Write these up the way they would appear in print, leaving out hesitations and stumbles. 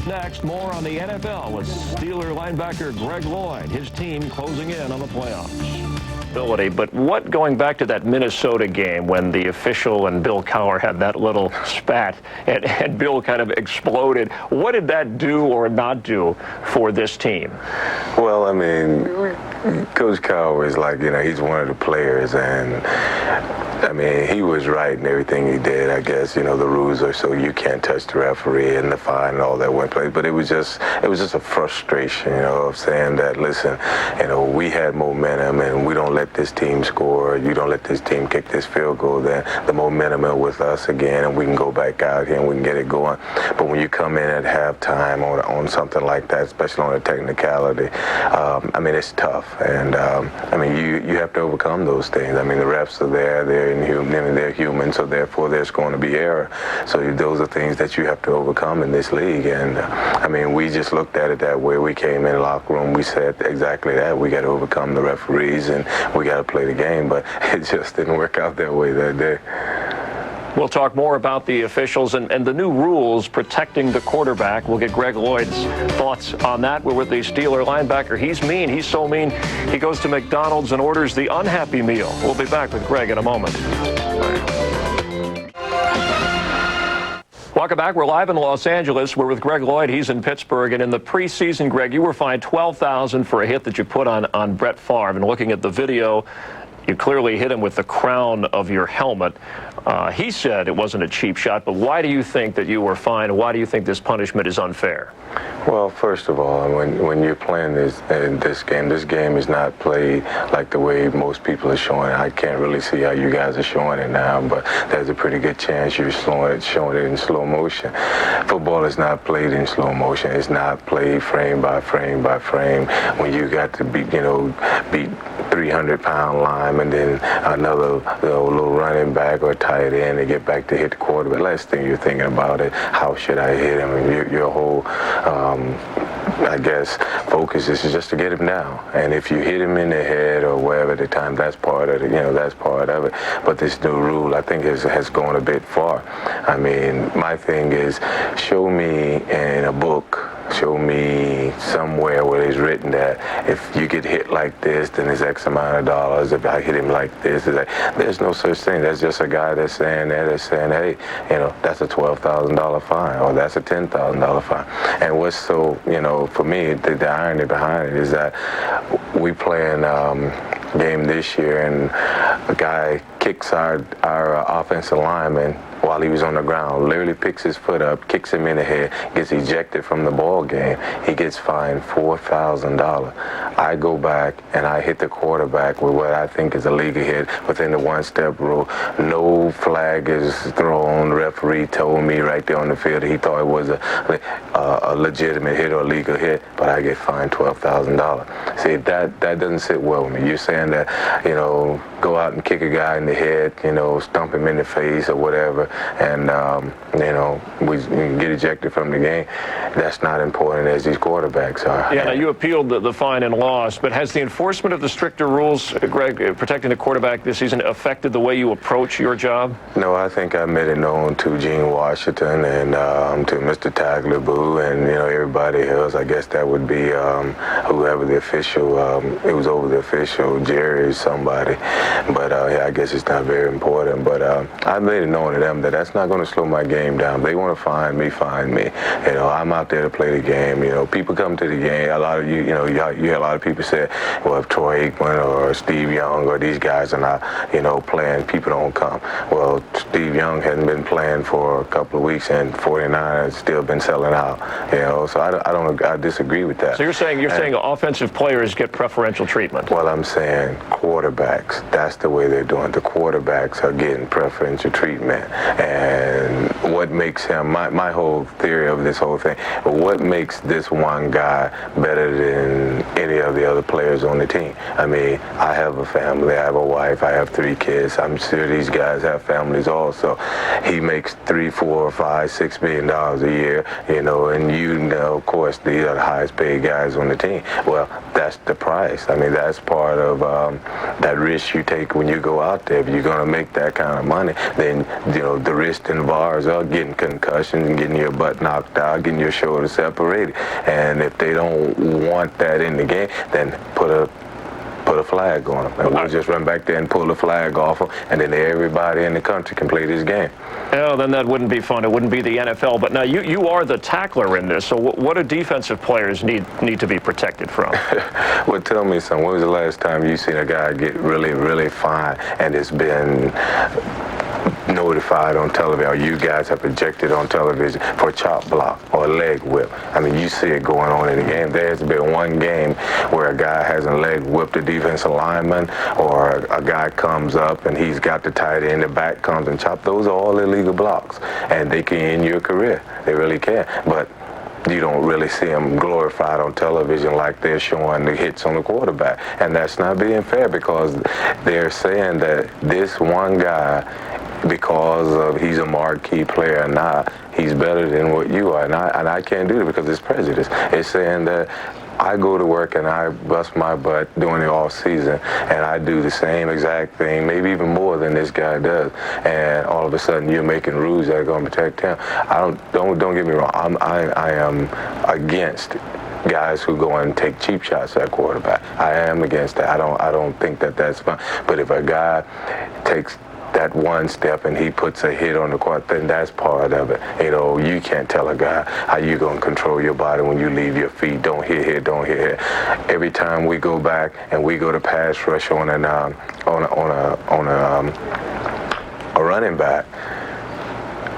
Next, more on the NFL with Steeler linebacker Greg Lloyd, his team closing in on the playoffs. But what, going back to that Minnesota game when the official and Bill Cowher had that little spat and Bill kind of exploded, what did that do or not do for this team? Well, I mean, Coach Cowher is like, he's one of the players, and I mean, he was right in everything he did. I guess, the rules are so you can't touch the referee and the fine and all that went place. But it was just a frustration, of saying that, listen, we had momentum and we don't let this team score. You don't let this team kick this field goal, then the momentum is with us again and we can go back out here and we can get it going. But when you come in at halftime on something like that, especially on a technicality, I mean, it's tough. And, I mean, you have to overcome those things. I mean, the refs are there, they're human, so therefore there's going to be error. So those are things that you have to overcome in this league. And, I mean, we just looked at it that way. We came in the locker room, we said exactly that. We got to overcome the referees and we got to play the game. But it just didn't work out that way that day. We'll talk more about the officials and the new rules protecting the quarterback. We'll get Greg Lloyd's thoughts on that. We're with the Steeler linebacker. He's mean. He's so mean, he goes to McDonald's and orders the unhappy meal. We'll be back with Greg in a moment. Welcome back. We're live in Los Angeles. We're with Greg Lloyd. He's in Pittsburgh. And in the preseason, Greg, you were fined $12,000 for a hit that you put on Brett Favre. And looking at the video, you clearly hit him with the crown of your helmet. He said it wasn't a cheap shot, but why do you think that you were fined? Why do you think this punishment is unfair? Well, first of all, when you're playing this game is not played like the way most people are showing it. I can't really see how you guys are showing it now, but there's a pretty good chance you're showing it in slow motion. Football is not played in slow motion. It's not played frame by frame by frame. When you got to beat 300-pound line and then another little running back or tight end and get back to hit the quarterback. Last thing you're thinking about is how should I hit him? And your whole, I guess, focus is just to get him down. And if you hit him in the head or wherever at the time, that's part of it. That's part of it. But this new rule, I think, has gone a bit far. I mean, my thing is, show me in a book. Show me somewhere where it's written that if you get hit like this, then it's X amount of dollars. If I hit him like this, it's like, there's no such thing. That's just a guy that's saying that, that's saying, hey, that's a $12,000 fine or that's a $10,000 fine. And what's so, for me, the irony behind it is that we playing game this year and a guy kicks our offensive lineman while he was on the ground, literally picks his foot up, kicks him in the head, gets ejected from the ball game. He gets fined $4,000. I go back and I hit the quarterback with what I think is a legal hit within the one-step rule. No flag is thrown. The referee told me right there on the field that he thought it was a legitimate hit or a legal hit, but I get fined $12,000. See, that doesn't sit well with me. You're saying that, go out and kick a guy in the head, stump him in the face or whatever, and, we get ejected from the game. That's not important as these quarterbacks are. Yeah, now you appealed the fine and lost, but has the enforcement of the stricter rules, Greg, protecting the quarterback this season affected the way you approach your job? No, I think I made it known to Gene Washington and to Mr. Tagliabue and, everybody else. I guess that would be whoever the official, it was over the official, Jerry, somebody. But, I guess it's not very important. But I made it known to them that that's not going to slow my game down. If they want to fine me, fine me. I'm out there to play the game. People come to the game. A lot of you hear a lot of people say, well, if Troy Aikman or Steve Young or these guys are not, playing, people don't come. Well, Steve Young hasn't been playing for a couple of weeks, and 49 has still been selling out. So I disagree with that. So you're saying offensive players get preferential treatment? Well, I'm saying quarterbacks. That's the way they're doing. The quarterbacks are getting preferential treatment, and what makes him my whole theory of this whole thing. What makes this one guy better than any of the other players on the team? I mean, I have a family, I have a wife, I have 3 kids. I'm sure these guys have families also. He makes $3, $4, $5, $6 million a year, and of course, these are the highest paid guys on the team. Well, that's the price. I mean, that's part of that risk you take when you go out there. If you're going to make that kind of money, then, the wrist and bars are getting concussions, getting your butt knocked out, getting your shoulder separated. And if they don't want that in the game, then put a flag on them. And we'll just run back there and pull the flag off them, and then everybody in the country can play this game. Oh, then that wouldn't be fun. It wouldn't be the NFL. But now you are the tackler in this, so what do defensive players need to be protected from? Well, tell me something. When was the last time you seen a guy get really, really fine and it's been notified on television, or you guys have projected on television for a chop block or a leg whip? I mean, you see it going on in the game. There's been one game where a guy hasn't leg whipped a defensive lineman, or a guy comes up and he's got the tight end, the back comes and chop. Those are all illegal blocks, and they can end your career. They really can. But you don't really see them glorified on television like they're showing the hits on the quarterback. And that's not being fair, because they're saying that this one guy, because of he's a marquee player or not, he's better than what you are. And I can't do it because it's prejudice. It's saying that I go to work and I bust my butt during the off season, and I do the same exact thing, maybe even more than this guy does. And all of a sudden, you're making rules that are going to protect him. Don't get me wrong. I am against guys who go and take cheap shots at quarterback. I am against that. I don't think that that's fun. But if a guy takes that one step and he puts a hit on the court, then that's part of it. You know, you can't tell a guy how you gonna control your body when you leave your feet. Don't hit here, don't hit here. Every time we go back and we go to pass rush on a running back,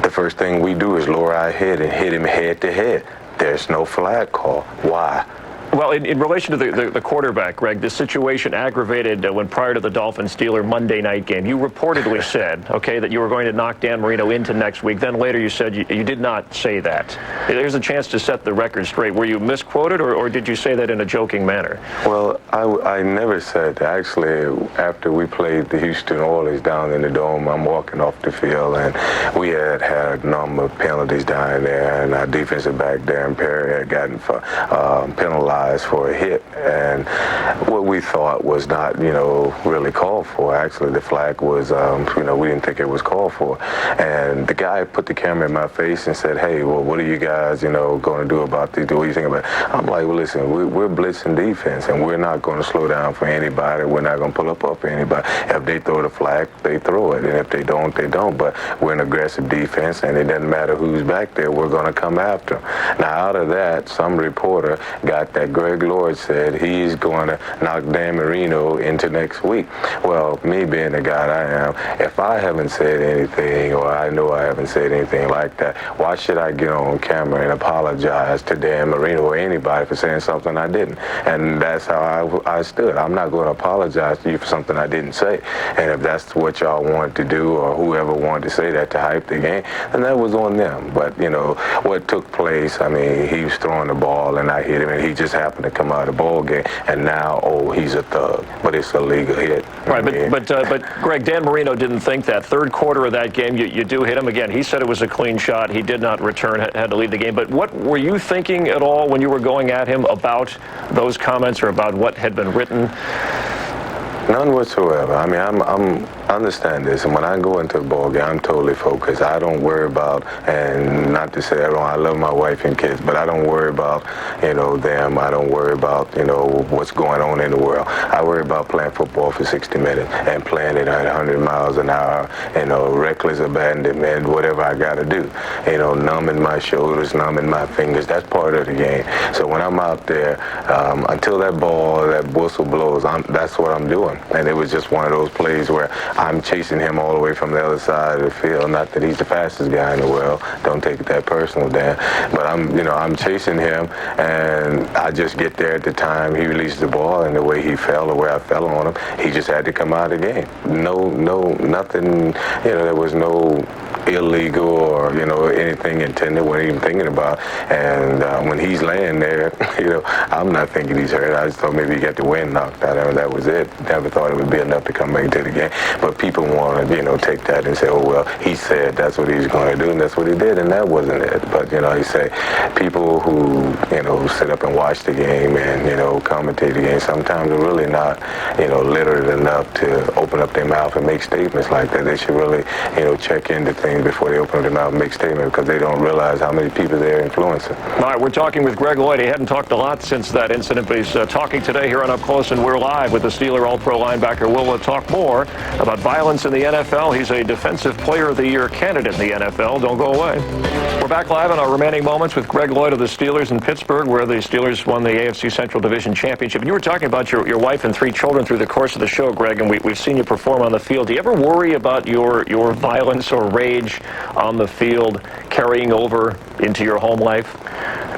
the first thing we do is lower our head and hit him head to head. There's no flag call. Why? Well, in relation to the quarterback, Greg, the situation aggravated when prior to the Dolphins-Steelers Monday night game. You reportedly said, okay, that you were going to knock Dan Marino into next week. Then later you said you did not say that. There's a chance to set the record straight. Were you misquoted, or did you say that in a joking manner? Well, I never said that. Actually, after we played the Houston Oilers down in the Dome, I'm walking off the field, and we had a number of penalties down there, and our defensive back, Darren Perry, had gotten penalized for a hit, and what we thought was not, really called for. Actually, the flag was, we didn't think it was called for. And the guy put the camera in my face and said, "Hey, well, what are you guys, going to do about this? What do you think about it?" I'm like, "Well, listen, we're blitzing defense, and we're not going to slow down for anybody. We're not going to pull up for anybody. If they throw the flag, they throw it, and if they don't, they don't. But we're an aggressive defense, and it doesn't matter who's back there. We're going to come after them." Now, out of that, some reporter got that Greg Lloyd said he's going to knock Dan Marino into next week. Well, me being the guy I am, if I haven't said anything, or I know I haven't said anything like that, why should I get on camera and apologize to Dan Marino or anybody for saying something I didn't? And that's how I stood. I'm not going to apologize to you for something I didn't say. And if that's what y'all wanted to do, or whoever wanted to say that to hype the game, then that was on them. But, what took place, I mean, he was throwing the ball and I hit him, and he just happened to come out of the ball game, and now, he's a thug. But it's a legal hit. Right, but Greg, Dan Marino didn't think that. Third quarter of that game, you do hit him again. He said it was a clean shot. He did not return, had to leave the game. But what were you thinking at all when you were going at him about those comments, or about what had been written? None whatsoever. I mean, I understand this, and when I go into a ball game, I'm totally focused. I don't worry about, and not to say I love my wife and kids, but I don't worry about, them. I don't worry about, what's going on in the world. I worry about playing football for 60 minutes and playing it at 100 miles an hour, reckless abandonment, whatever I got to do. Numbing my shoulders, numbing my fingers. That's part of the game. So when I'm out there, until that whistle blows, that's what I'm doing. And it was just one of those plays where I'm chasing him all the way from the other side of the field. Not that he's the fastest guy in the world. Don't take it that personal, Dan. But I'm chasing him, and I just get there at the time he released the ball, and the way he fell, the way I fell on him, he just had to come out of the game. Nothing. There was no illegal or anything intended. Wasn't even thinking about. And when he's laying there, I'm not thinking he's hurt. I just thought maybe he got the wind knocked out of him. That was it. Never thought it would be enough to come back to the game. But people want to, take that and say, "Oh well, he said that's what he's going to do, and that's what he did," and that wasn't it. But he say people who sit up and watch the game and commentate the game sometimes are really not literate enough to open up their mouth and make statements like that. They should really check into things things before they open their mouth and make statements, because they don't realize how many people they're influencing. All right, we're talking with Greg Lloyd. He hadn't talked a lot since that incident, but he's talking today here on Up Close, and we're live with the Steeler All-Pro linebacker. We'll talk more about violence in the NFL. He's a Defensive Player of the Year candidate in the NFL. Don't go away. We're back live in our remaining moments with Greg Lloyd of the Steelers in Pittsburgh, where the Steelers won the AFC Central Division Championship. And you were talking about your wife and 3 children through the course of the show, Greg, and we've seen you perform on the field. Do you ever worry about your violence or rage on the field carrying over into your home life?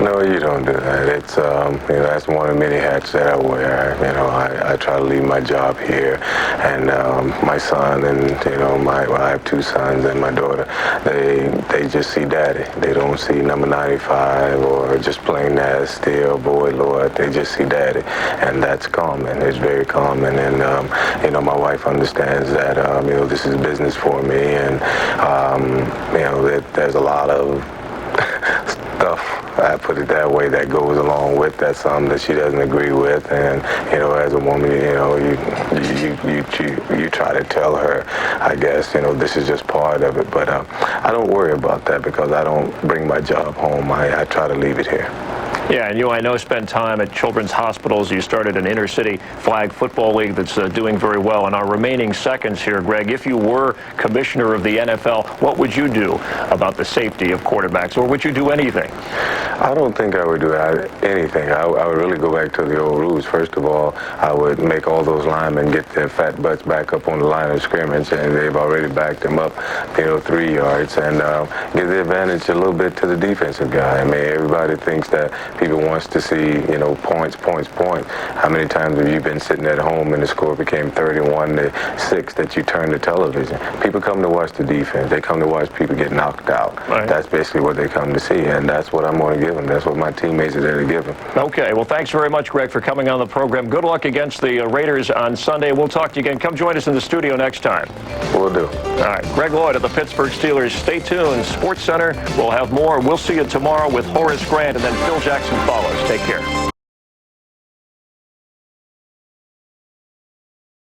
No, you don't do that. It's that's one of the many hats that I wear. I try to leave my job here, and my son and I have 2 sons and my daughter. They just see Daddy. They don't see number 95 or just plain nasty or boy Lloyd. They just see Daddy, and that's common. It's very common, and my wife understands that this is business for me, and that there's a lot of stuff, I put it that way, that goes along with that, some that she doesn't agree with, and as a woman, you try to tell her, I guess, this is just part of it, but I don't worry about that because I don't bring my job home. I try to leave it here. Yeah, and I know spend time at children's hospitals. You started an inner-city flag football league that's doing very well. In our remaining seconds here, Greg, if you were commissioner of the NFL, what would you do about the safety of quarterbacks, or would you do anything? I don't think I would do anything. I would really go back to the old rules. First of all, I would make all those linemen get their fat butts back up on the line of scrimmage, and they've already backed them up, 3 yards, and give the advantage a little bit to the defensive guy. I mean, everybody thinks that people wants to see, points. How many times have you been sitting at home and the score became 31-6 that you turned the television? People come to watch the defense. They come to watch people get knocked out. Right. That's basically what they come to see, and that's what I'm going to give them. That's what my teammates are there to give them. Okay, well, thanks very much, Greg, for coming on the program. Good luck against the Raiders on Sunday. We'll talk to you again. Come join us in the studio next time. Will do. All right, Greg Lloyd of the Pittsburgh Steelers. Stay tuned. Sports Center, we'll have more. We'll see you tomorrow with Horace Grant, and then Phil Jackson follows. Take care.